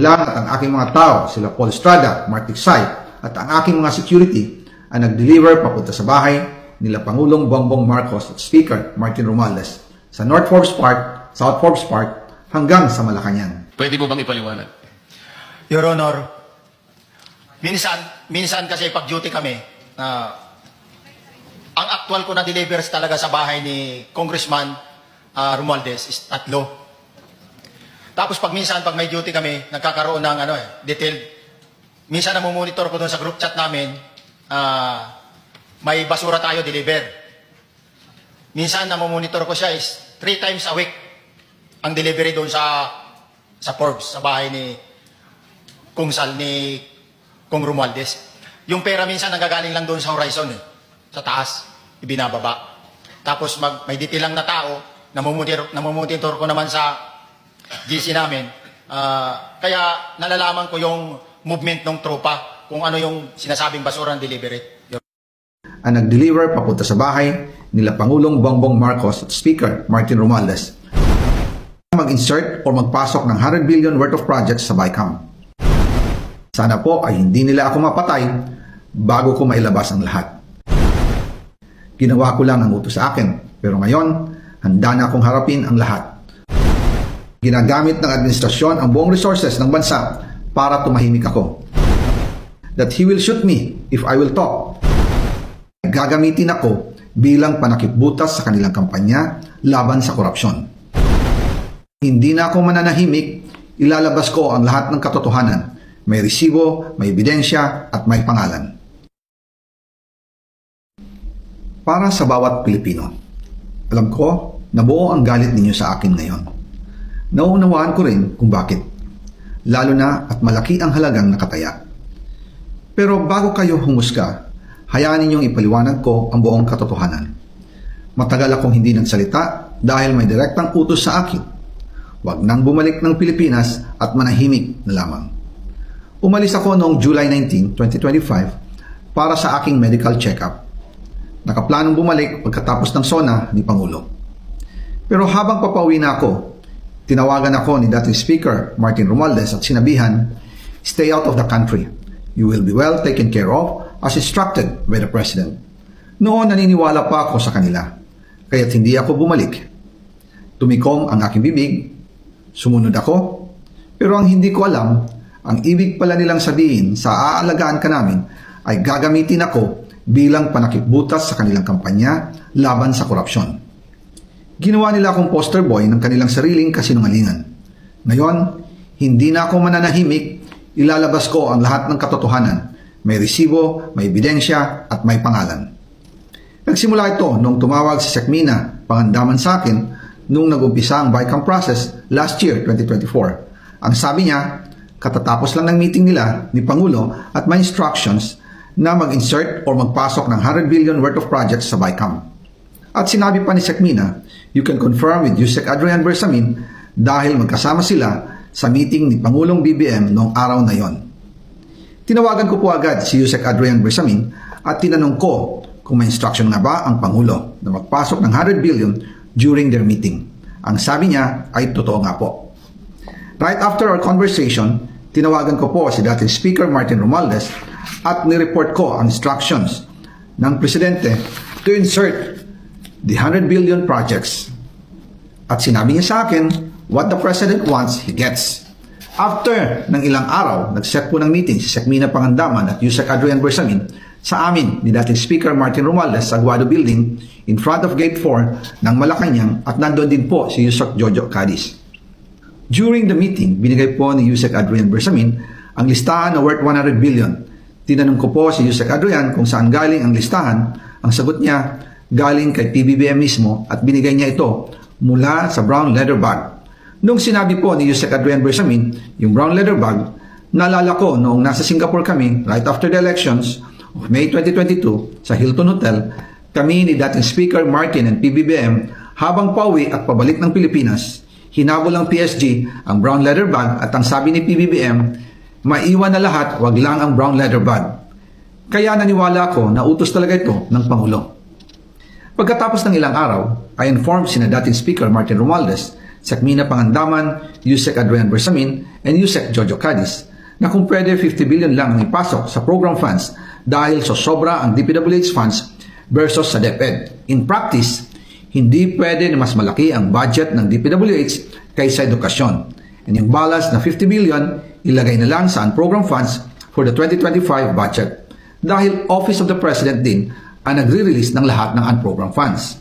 lang at ang aking mga tao, sila Paul Estrada, Mark Tiksay, at ang aking mga security ay nag-deliver papunta sa bahay nila Pangulong Bongbong Marcos at Speaker Martin Romualdez sa North Forbes Park, South Forbes Park, hanggang sa Malacanang. Pwede mo bang ipaliwanag? Your Honor, minsan kasi pag-duty kami, ang actual ko na delivers talaga sa bahay ni Congressman Romualdez is 3. Tapos pag may duty kami, nagkakaroon ng detailed. Minsan namumonitor ko doon sa group chat namin, may basura tayo deliver. Minsan namumonitor ko siya is 3 times a week ang delivery doon sa Forbes, sa bahay ni Kung Sal, ni Kung Romualdez. Yung pera minsan nagagaling lang doon sa horizon, sa taas, ibinababa. Tapos may detail lang na tao, namumonitor ko naman sa GC namin. Kaya nalalaman ko yung movement ng tropa, kung ano yung sinasabing basura ng delivery. Ang nag-deliver papunta sa bahay nila Pangulong Bongbong Marcos at Speaker Martin Romualdez mag-insert o magpasok ng 100 billion worth of projects sa BICAM. Sana po ay hindi nila ako mapatay bago ko mailabas ang lahat. Ginawa ko lang ang utos sa akin, pero ngayon, handa na akong harapin ang lahat. Ginagamit ng administrasyon ang buong resources ng bansa para tumahimik ako. That he will shoot me if I will talk. Gagamitin ako bilang panakipbutas sa kanilang kampanya laban sa korupsyon. Hindi na ako mananahimik, ilalabas ko ang lahat ng katotohanan. May resibo, may ebidensya, at may pangalan. Para sa bawat Pilipino, alam ko na buo ang galit ninyo sa akin ngayon. Nauunawaan ko rin kung bakit. Lalo na at malaki ang halagang nakataya. Pero bago kayo humusga, hayaan ninyong ipaliwanag ko ang buong katotohanan. Matagal akong hindi nagsalita dahil may direktang utos sa akin. Huwag nang bumalik ng Pilipinas at manahimik na lamang. Umalis ako noong July 19, 2025 para sa aking medical check-up. Nakaplanong bumalik pagkatapos ng SONA ni Pangulo. Pero habang papauwi na ako, tinawagan ako ni dating Speaker Martin Romualdez at sinabihan, "Stay out of the country. You will be well taken care of as instructed by the President." Noon naniniwala pa ako sa kanila, kaya't hindi ako bumalik. Tumikom ang aking bibig, sumunod ako, pero ang hindi ko alam, ang ibig pala nilang sabihin sa aalagaan ka namin ay gagamitin ako bilang panakipbutas sa kanilang kampanya laban sa korupsyon. Ginawa nila akong poster boy ng kanilang sariling kasinungalingan. Ngayon, hindi na ako mananahimik, ilalabas ko ang lahat ng katotohanan. May resibo, may ebidensya, at may pangalan. Nagsimula ito nung tumawag si Sekmina, pangandaman sa akin, nung nag-umpisa ang BICAM process last year, 2024. Ang sabi niya, katatapos lang ng meeting nila ni Pangulo at may instructions na mag-insert o magpasok ng 100 billion worth of projects sa BICAM. At sinabi pa ni Sekmina, you can confirm with Yusek Adrian Bersamin dahil magkasama sila sa meeting ni Pangulong BBM noong araw na yon. Tinawagan ko po agad si Yusek Adrian Bersamin at tinanong ko kung may instruction na ba ang Pangulo na magpasok ng 100 billion during their meeting. Ang sabi niya ay totoo nga po. Right after our conversation, tinawagan ko po si dating Speaker Martin Romualdez at nireport ko ang instructions ng Presidente to insert the 100 billion projects. At sinabi niya sa akin, what the President wants, he gets. After ng ilang araw, nag-set po ng meeting si Sekmina Pangandaman at Yusek Adrian Bersamin sa amin ni dating Speaker Martin Romualdez sa Aguado Building in front of Gate 4 ng Malacanang at nandoon din po si Yusek Jojo Cadiz. During the meeting, binigay po ni Yusek Adrian Bersamin ang listahan na worth 100 billion. Tinanong ko po si Yusek Adrian kung saan galing ang listahan. Ang sagot niya, galing kay PBBM mismo at binigay niya ito mula sa brown leather bag. Nung sinabi po ni Yusek Adrian Bersamin yung brown leather bag, naalala ko noong nasa Singapore kami right after the elections of May 2022 sa Hilton Hotel, kami ni dating Speaker Martin and PBBM habang pauwi at pabalik ng Pilipinas, hinabol ng PSG ang brown leather bag at ang sabi ni PBBM, maiwan na lahat, wag lang ang brown leather bag. Kaya naniwala ko na utos talaga ito ng Pangulo. Pagkatapos ng ilang araw, I informed sina dating Speaker Martin Romualdez, Sekmina Pangandaman, Yusek Adrian Bersamin, and Yusek Jojo Cadiz na kung pwede 50 billion lang ang ipasok sa program funds dahil sa sobra ang DPWH funds versus sa DepEd. In practice, hindi pwede na mas malaki ang budget ng DPWH kaysa edukasyon. And yung balance na 50 billion, ilagay na lang sa program funds for the 2025 budget dahil Office of the President din ang nagre-release ng lahat ng unprogram funds.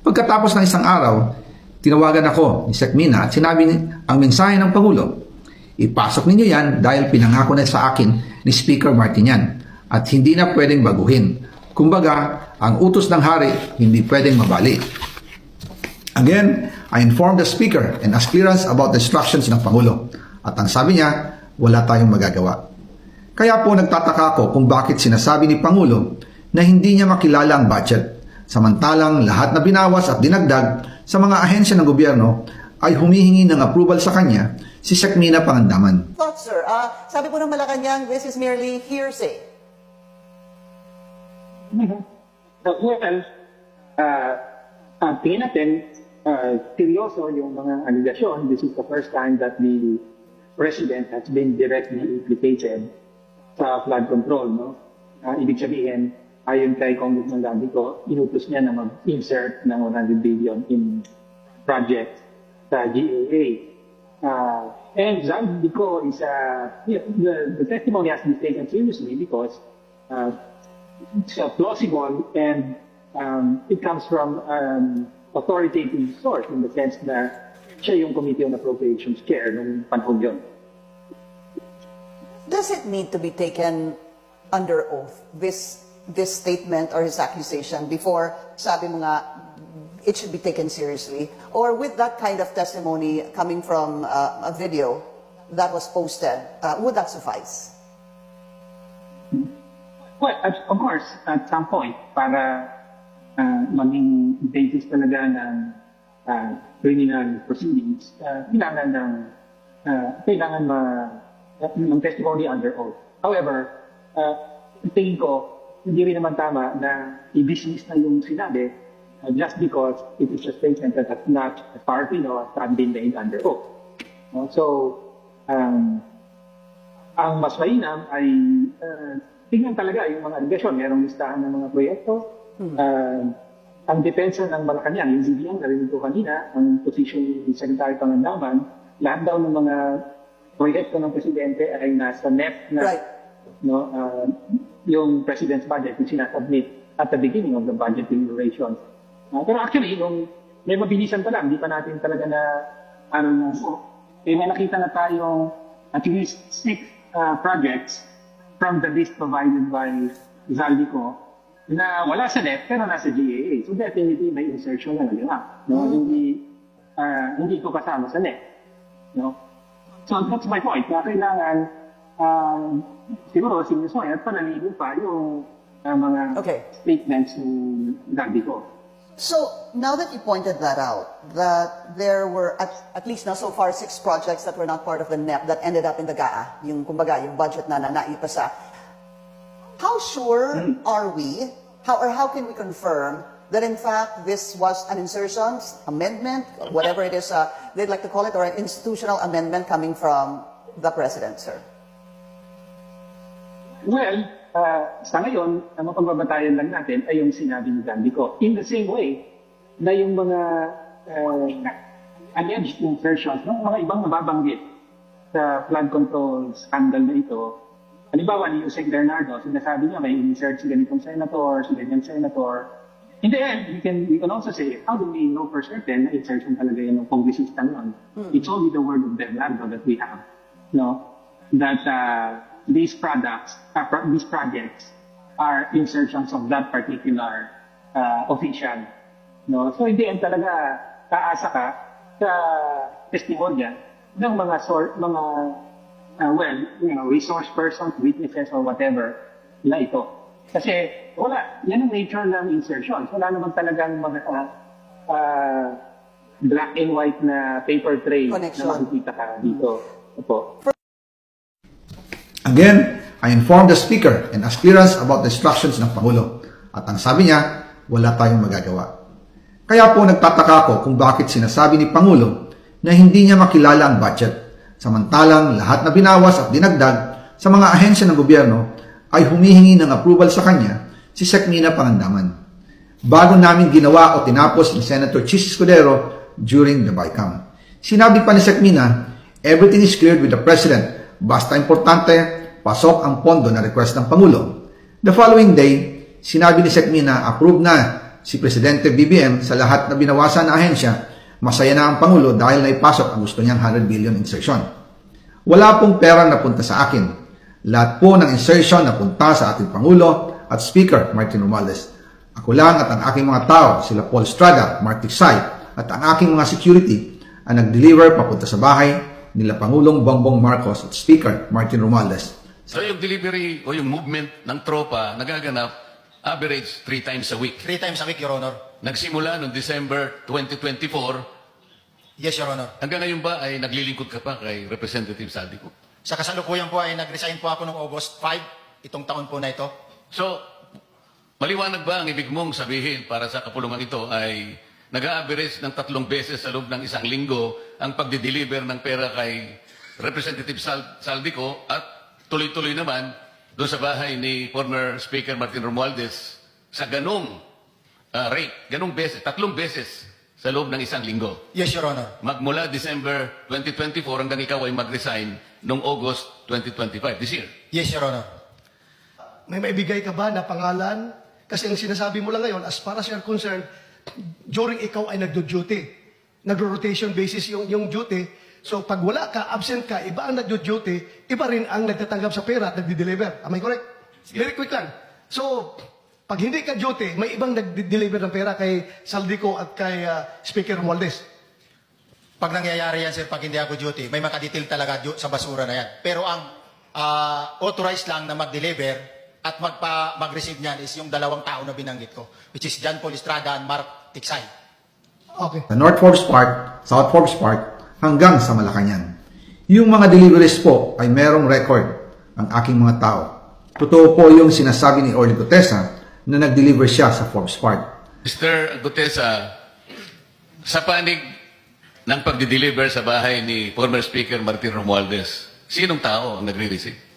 Pagkatapos ng isang araw, tinawagan ako ni Sekmina at sinabi ang mensahe ng Pangulo, ipasok ninyo yan dahil pinangako na sa akin ni Speaker Martin yan at hindi na pwedeng baguhin. Kumbaga, ang utos ng hari hindi pwedeng mabali. Again, I informed the Speaker and asked clearance about the instructions ng Pangulo. At ang sabi niya, wala tayong magagawa. Kaya po nagtataka ako kung bakit sinasabi ni Pangulo na hindi niya makilala ang budget. Samantalang lahat na binawas at dinagdag sa mga ahensya ng gobyerno ay humihingi ng approval sa kanya si Sekmina Pangandaman. Thought, sir, sabi po ng Malacanang, this is merely hearsay. Well, tingin natin, seryoso yung mga aligasyon. This is the first time that the President has been directly implicated sa flood control. No? Ibig sabihin, ayon kay Congressman Landico, inutos niya na mag-insert ng 100 billion in project sa GAA. And Landico is, the testimony has been taken seriously because it's plausible and it comes from authoritative source in the sense that siya yung Committee on Appropriations Chair nung panahon yun. Does it need to be taken under oath, this statement or his accusation, before sabi mo nga, it should be taken seriously? Or with that kind of testimony coming from a video that was posted, would that suffice? Well, of course, at some point, para maging basis talaga ng criminal proceedings, kailangan ng testimony under oath. However, tingin ko, hindi rin naman tama na i-dismiss na yung sinabi just because it is a statement that has not, as far as we know, has not been made under oath. So, ang mas mainam ay tingnan talaga yung mga aligasyon. Merong listahan ng mga proyekto. Ang depensa ng Malacanang, yung DBM, narinig ko kanina, ang position ni Secretary Pangandaman, lahat daw ng mga proyekto ng Presidente ay nasa NEP na Right. yung President's budget yung sinasubmit at the beginning of the budget deliberations. Pero actually, yung may mabilisan pa lang, hindi pa natin talaga na may nakita na tayong at least 6 projects from the list provided by Zaldico na wala sa NEP pero nasa GAA. So definitely may insertion na nagawa. Hindi ito kasama sa NEP. So that's my point. Na kailangan siguro sinusoy at panaligo pa yung mga statements ni Zaldico. So, now that you pointed that out, that there were at least now so far 6 projects that were not part of the NEP that ended up in the GAA, yung kumbaga, yung budget na naipasa. How sure are we, how can we confirm that in fact this was an insertion, amendment, whatever it is they'd like to call it, or an institutional amendment coming from the President, sir? Well, sa ngayon, ang mapagbabatayan lang natin ay yung sinabi ni Zaldico. In the same way, na yung mga alleged insertions, mga ibang nababanggit sa flood control scandal na ito, halimbawa ni Yusek Bernardo, sinasabi niya may insert si ganitong senator, si ganitong senator. In the end, we can also say, how do we know for certain na insertion talaga yung congressista nun? It's only the word of Bernardo that we have. That these projects are insertions of that particular official. So in the end talaga, kaasa ka sa testimonya ng mga resource persons, witnesses, or whatever na ito. Kasi wala, yan ang nature ng insertions. Wala naman talagang mga black and white na paper trail na makikita ka dito. Opo. Again, I informed the Speaker and asked clearance about the instructions ng Pangulo. At ang sabi niya, wala tayong magagawa. Kaya po nagtataka ako kung bakit sinasabi ni Pangulo na hindi niya makilala ang budget. Samantalang lahat na binawas at dinagdag sa mga ahensya ng gobyerno ay humihingi ng approval sa kanya si Sec Mina Pangandaman. Bago namin ginawa o tinapos ni Senator Chis Escudero during the BICAM. Sinabi pa ni Sec Mina, everything is cleared with the President. Basta importante, pasok ang pondo na request ng Pangulo. The following day, sinabi ni Sec Mina, approve na si Presidente BBM sa lahat na binawasan na ahensya. Masaya na ang Pangulo dahil naipasok ang gusto niyang 100 billion insertion. Wala pong pera na punta sa akin. Lahat po ng insertion na punta sa ating Pangulo at Speaker Martin Romualdez. Ako lang at ang aking mga tao, sila Paul Estrada, Mark Ticsay, at ang aking mga security ang nag-deliver papunta sa bahay nila Pangulong Bongbong Marcos at Speaker Martin Romualdez. So yung delivery o yung movement ng tropa nagaganap average 3 times a week. 3 times a week, Your Honor. Nagsimula noong December 2024. Yes, Your Honor. Hanggang ngayon ba ay naglilingkod ka pa kay Representative Saldico? Sa kasalukuyan po ay nag-resign po ako noong August 5, itong taon po na ito. So, maliwanag ba ang ibig mong sabihin para sa kapulungan ito ay nag-a-average ng 3 beses sa loob ng isang linggo ang pagdi-deliver ng pera kay Representative Saldico at tuloy-tuloy naman doon sa bahay ni former Speaker Martin Romualdez sa ganong rate, ganong beses, 3 beses sa loob ng isang linggo. Yes, Your Honor. Magmula December 2024 hanggang ikaw ay mag-resign noong August 2025, this year. Yes, Your Honor. May maibigay ka ba na pangalan? Kasi ang sinasabi mo lang ngayon, as far as you're concerned, during ikaw ay nagdo-duty. Nagro-rotation basis yung duty. So pag wala ka, absent ka, iba ang nagdo-duty, iba rin ang nagtatanggap sa pera at nagdi-deliver. Am I correct? Very quick lang. So, pag hindi ka duty, may ibang nagdi-deliver ng pera kay Saldico at kay Speaker Romualdez. Pag nangyayari yan, sir, pag hindi ako duty, may makadetail talaga sa basura na yan. Pero ang authorized lang na mag-deliver at mag-receive niyan is yung 2 tao na binanggit ko, which is John Paul Estrada and Mark Ticsay. Okay. Sa North Forbes Park, South Forbes Park, hanggang sa Malacanang. Yung mga deliveries po ay merong record ang aking mga tao. Totoo po yung sinasabi ni Orly Gutesa na nag-deliver siya sa Forbes Park. Mr. Gutesa, sa panig ng pagdi-deliver sa bahay ni former Speaker Martin Romualdez, sinong tao ang nagre-receive?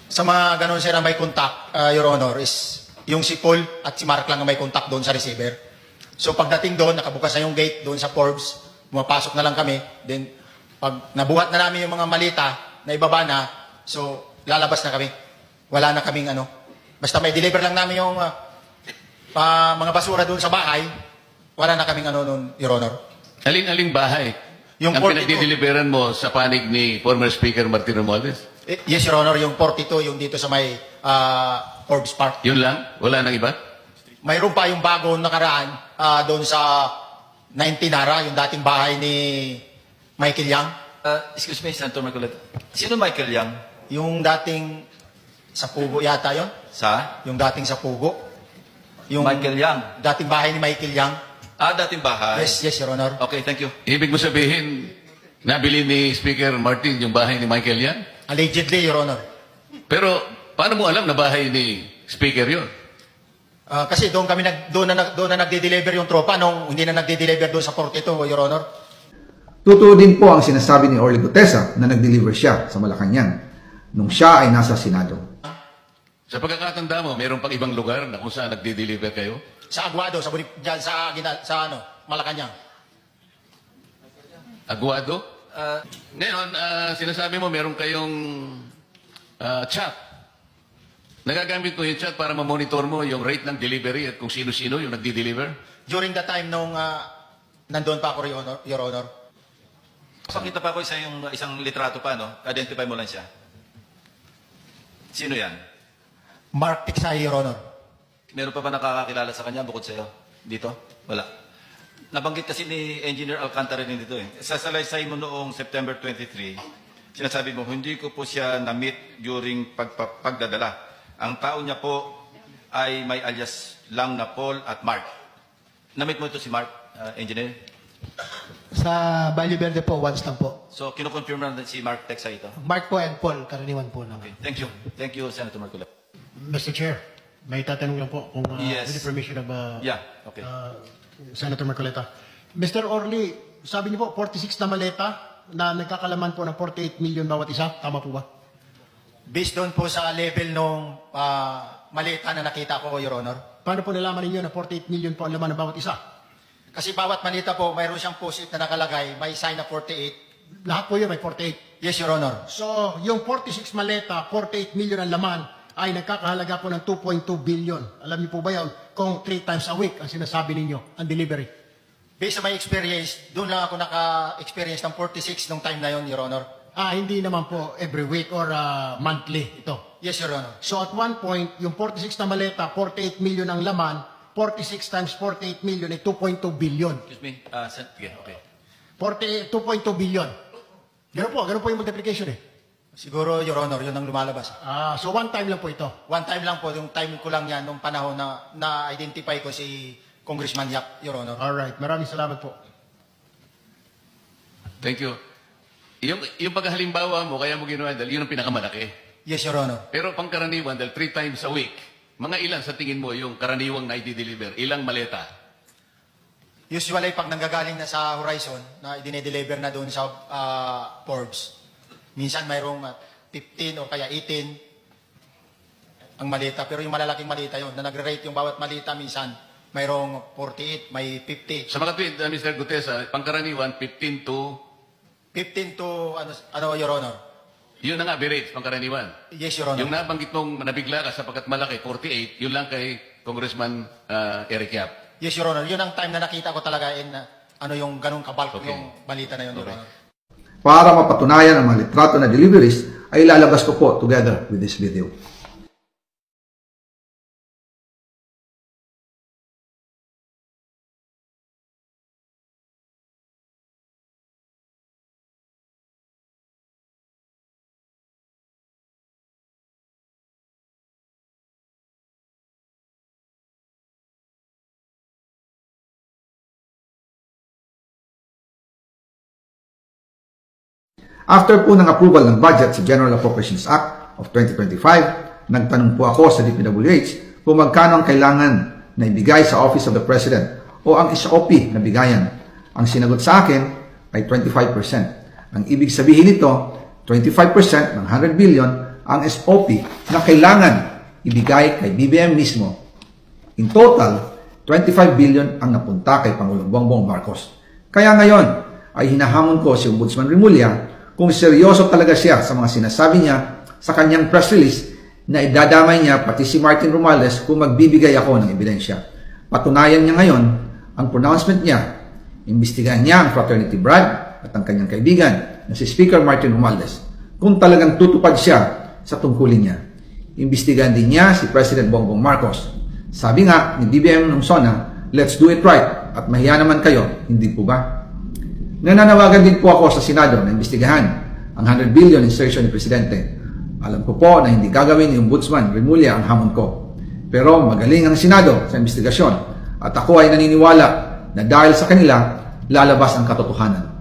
Sa mga ganun, sir, ang may contact, Your Honor, is yung si Paul at si Mark lang ang may contact doon sa receiver. So pagdating doon, nakabukas na yung gate doon sa Forbes, pumapasok na lang kami. Then, pag nabuhat na namin yung mga malita na ibaba na, so lalabas na kami. Wala na kaming ano. Basta may deliver lang namin yung mga basura doon sa bahay, wala na kaming ano noon, Your Honor. Aling-aling bahay Yung ang 42. pinagdi-deliveran mo sa panig ni former Speaker Martin Romualdez? Yes, Your Honor, yung 42, yung dito sa may Forbes Park. Yun lang? Wala nang iba? Mayroon pa yung bago nakaraan doon sa 19 Nara, yung dating bahay ni Michael Yang. Excuse me, Senator Marcoleta. Sino Michael Yang? Yung dating sa Pugo yata yon. Sa? Yung dating sa Pugo. Yung Michael Yang. dating bahay ni Michael Yang. Dating bahay. Yes, yes, Your Honor. Okay, thank you. Ibig mo sabihin, nabili ni Speaker Martin yung bahay ni Michael yan? Allegedly, Your Honor. Pero paano mo alam na bahay ni Speaker yun? Kasi doon kami doon na nagde-deliver yung tropa nung hindi na nagde-deliver doon sa 42, Your Honor. Totoo din po ang sinasabi ni Orly Gutesa na nag-deliver siya sa Malacanang nung siya ay nasa Senado. Sa pagkakatanda mo, mayroon pang ibang lugar na kung saan nagde-deliver kayo? Sa Aguado, dyan sa Malacanang. Aguado? Ngayon, sinasabi mo meron kayong chat. Nagagamit mo yung chat para ma-monitor mo yung rate ng delivery at kung sino-sino yung nagdi-deliver? During the time nung nandoon pa ako, Your Honor. Pakita pa ko isang litrato pa, no? Identify mo lang siya. Sino yan? Mark Ticsay, Your Honor. Meron pa ba nakakakilala sa kanya bukod sa'yo? Dito? Wala. Nabanggit kasi ni Engineer Alcantara rin dito eh. Sa salaysay mo noong September 23, sinasabi mo, hindi ko po siya na-meet during pagdadala. Ang tao niya po ay may alias lang na Paul at Mark. Na-meet mo ito si Mark, Engineer? Sa Valle Verde po, once lang po. So, kinukonfirm na si Mark Texa ito. Mark po and Paul, karaniwan po namin. Okay. Thank you. Thank you, Senator Marcoleta. Mr. Chair, may tatanong lang po kung Yes. with the permission of Yeah, okay. Senator Marcoleta. Mr. Orly, sabi niyo po 46 na maleta na nagkakalaman po ng 48 million bawat isa. Tama po ba? Based doon po sa level nung malita na nakita ko, Your Honor. Paano po nalaman ninyo na 48 million po ang laman ng bawat isa? Kasi bawat malita po, mayroon siyang post-it na nakalagay, may sign na 48. Lahat po yun may 48. Yes, Your Honor. So, yung 46 maleta, 48 million ang laman, ay nagkakahalaga po ng 2.2 billion. Alam niyo po ba yun? Kung 3 times a week ang sinasabi ninyo, ang delivery. Based on my experience, doon lang ako naka-experience ng 46 nung time na yon, Your Honor. Hindi naman po every week or monthly ito. Yes, Your Honor. So at one point, yung 46 na maleta, 48 million ang laman, 46 times 48 million ay 2.2 billion. Excuse me, sige, okay. 2.2 billion. Ganun po yung multiplication eh. Siguro, Your Honor, yun ang lumalabas. So one time lang po ito. One time lang po, yung time ko lang yan, nung panahon na na-identify ko si Congressman Yap, Your Honor. Alright, maraming salamat po. Thank you. Yung paghalimbawa mo, kaya mo ginawa dahil yun ang pinakamalaki. Yes, Your Honor. Pero pangkaraniwan, dahil 3 times a week, mga ilan sa tingin mo yung karaniwang na i-deliver? Ilang maleta? Usually, pag nanggagaling na sa Horizon, na dinedeliver na doon sa Forbes, minsan mayroong 15 o kaya 18 ang malita. Pero yung malalaking malita yun, na nagre-rate yung bawat malita, minsan mayroong 48, may 50. Sa mga tweet, Mr. Gutesa, pangkaraniwan, 15 to, Your Honor. yun ang average, pangkaraniwan. Yes, Your Honor. Yung nabanggit mong nabigla ka sapagkat malaki, 48, yun lang kay Congressman Eric Yap. Yes, Your Honor. Yun ang time na nakita ko talaga yung ganong kabalk Okay. yung balita na yun, Your Okay. Honor. Para mapatunayan ang mga litrato na deliveries, ay ilalabas ko po together with this video. After po ng approval ng budget sa General Appropriations Act of 2025, nagtanong po ako sa DPWH kung magkano ang kailangan na ibigay sa Office of the President o ang SOP na bigayan. Ang sinagot sa akin ay 25%. Ang ibig sabihin nito, 25% ng 100 billion ang SOP na kailangan ibigay kay BBM mismo. In total, 25 billion ang napunta kay Pangulong Bongbong Marcos. Kaya ngayon ay hinahamon ko si Ombudsman Remulla kung seryoso talaga siya sa mga sinasabi niya sa kanyang press release na idadamay niya pati si Martin Romualdez kung magbibigay ako ng ebidensya. Patunayan niya ngayon ang pronouncement niya. Imbestigahan niya ang fraternity bribe at ang kanyang kaibigan na si Speaker Martin Romualdez kung talagang tutupad siya sa tungkulin niya. Imbestigahan din niya si President Bongbong Marcos. Sabi nga ni BBM nung SONA, let's do it right at mahiya naman kayo, hindi po ba? Nananawagan din po ako sa Senado na imbestigahan ang 100 billion insertion ni Presidente. Alam ko po na hindi gagawin ni Ombudsman Remulla ang hamon ko. Pero magaling ang Senado sa investigasyon at ako ay naniniwala na dahil sa kanila, lalabas ang katotohanan.